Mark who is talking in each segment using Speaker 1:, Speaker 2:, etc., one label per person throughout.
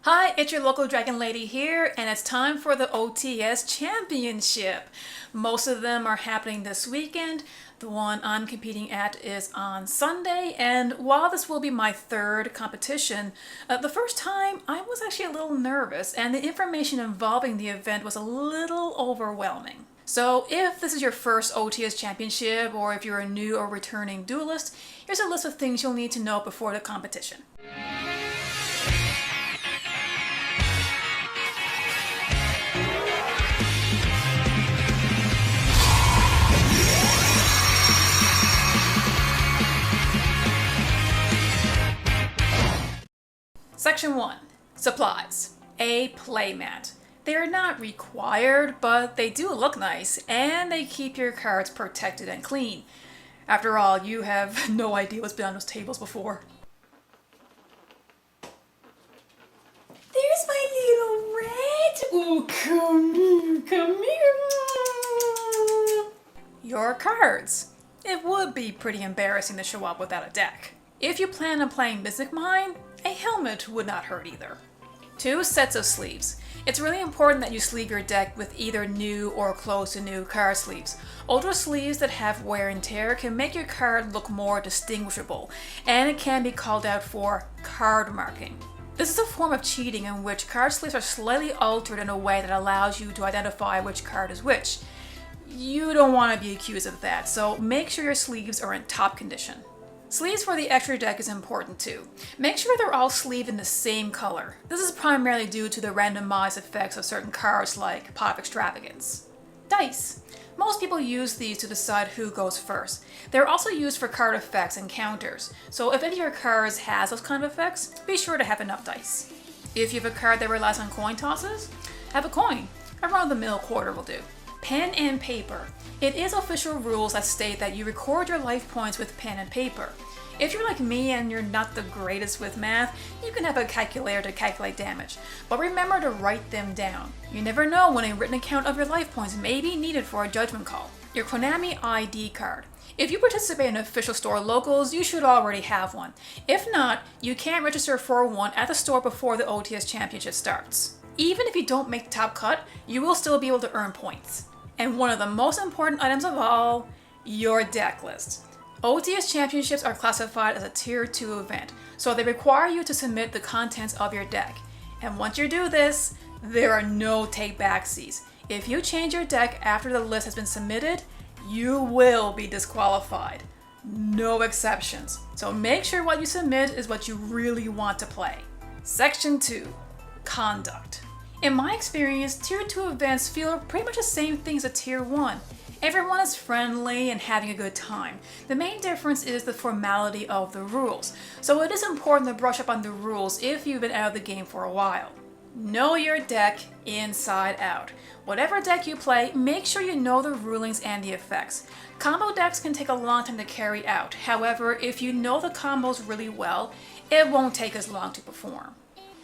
Speaker 1: Hi, it's your local Dragon Lady here, and it's time for the OTS Championship. Most of them are happening this weekend. The one I'm competing at is on Sunday, and while this will be my third competition, the first time I was actually a little nervous, and the information involving the event was a little overwhelming. So if this is your first OTS Championship, or if you're a new or returning duelist, here's a list of things you'll need to know before the competition. Section 1. Supplies. A playmat. They are not required, but they do look nice, and they keep your cards protected and clean. After all, you have no idea what's been on those tables before. There's my little rat! Ooh, come here. Your cards. It would be pretty embarrassing to show up without a deck. If you plan on playing Mystic Mine, a helmet would not hurt either. 2 sets of sleeves. It's really important that you sleeve your deck with either new or close to new card sleeves. Older sleeves that have wear and tear can make your card look more distinguishable, and it can be called out for card marking. This is a form of cheating in which card sleeves are slightly altered in a way that allows you to identify which card is which. You don't want to be accused of that, so make sure your sleeves are in top condition. Sleeves for the extra deck is important too. Make sure they're all sleeved in the same color. This is primarily due to the randomized effects of certain cards like Pot of Extravagance. Dice. Most people use these to decide who goes first. They're also used for card effects and counters, so if any of your cards has those kind of effects, be sure to have enough dice. If you have a card that relies on coin tosses, have a coin. A run-of-the-mill quarter will do. Pen and paper. It is official rules that state that you record your life points with pen and paper. If you're like me and you're not the greatest with math, you can have a calculator to calculate damage, but remember to write them down. You never know when a written account of your life points may be needed for a judgment call. Your Konami ID card. If you participate in official store locals, you should already have one. If not, you can register for one at the store before the OTS Championship starts. Even if you don't make the top cut, you will still be able to earn points. And one of the most important items of all, your deck list. OTS Championships are classified as a Tier 2 event, so they require you to submit the contents of your deck. And once you do this, there are no take-backsies. If you change your deck after the list has been submitted, you will be disqualified. No exceptions. So make sure what you submit is what you really want to play. Section 2. Conduct. In my experience, Tier 2 events feel pretty much the same thing as a Tier 1. Everyone is friendly and having a good time. The main difference is the formality of the rules, so it is important to brush up on the rules if you've been out of the game for a while. Know your deck inside out. Whatever deck you play, make sure you know the rulings and the effects. Combo decks can take a long time to carry out. However, if you know the combos really well, it won't take as long to perform.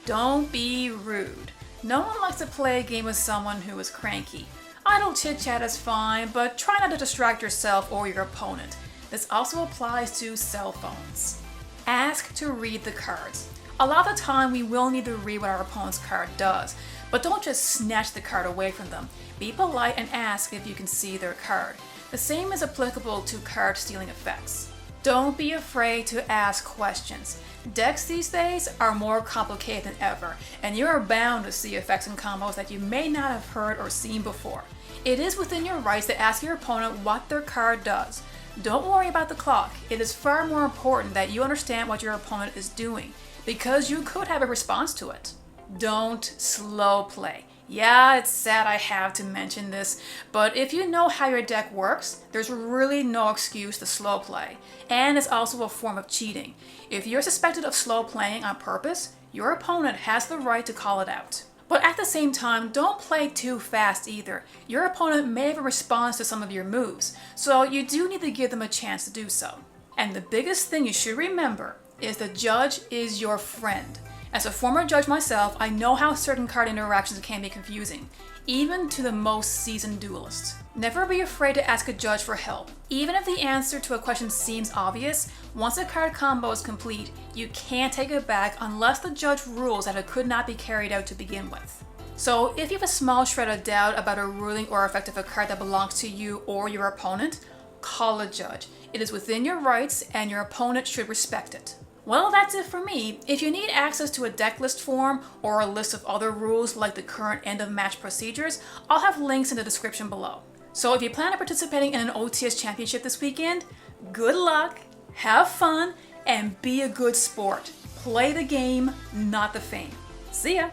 Speaker 1: Don't be rude. No one likes to play a game with someone who is cranky. Idle chit-chat is fine, but try not to distract yourself or your opponent. This also applies to cell phones. Ask to read the cards. A lot of the time we will need to read what our opponent's card does, but don't just snatch the card away from them. Be polite and ask if you can see their card. The same is applicable to card stealing effects. Don't be afraid to ask questions. Decks these days are more complicated than ever, and you are bound to see effects and combos that you may not have heard or seen before. It is within your rights to ask your opponent what their card does. Don't worry about the clock. It is far more important that you understand what your opponent is doing, because you could have a response to it. Don't slow play. Yeah, it's sad I have to mention this, but if you know how your deck works, there's really no excuse to slow play, and it's also a form of cheating. If you're suspected of slow playing on purpose, your opponent has the right to call it out. But at the same time, don't play too fast either. Your opponent may have a response to some of your moves, so you do need to give them a chance to do so. And the biggest thing you should remember is the judge is your friend. As a former judge myself, I know how certain card interactions can be confusing, even to the most seasoned duelists. Never be afraid to ask a judge for help. Even if the answer to a question seems obvious, once a card combo is complete, you can't take it back unless the judge rules that it could not be carried out to begin with. So if you have a small shred of doubt about a ruling or effect of a card that belongs to you or your opponent, call a judge. It is within your rights and your opponent should respect it. Well, that's it for me. If you need access to a deck list form or a list of other rules like the current end of match procedures, I'll have links in the description below. So if you plan on participating in an OTS Championship this weekend, good luck, have fun, and be a good sport. Play the game, not the fame. See ya!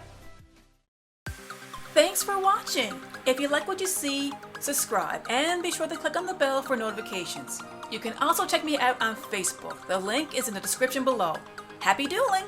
Speaker 1: Thanks for watching! If you like what you see, subscribe and be sure to click on the bell for notifications. You can also check me out on Facebook. The link is in the description below. Happy dueling!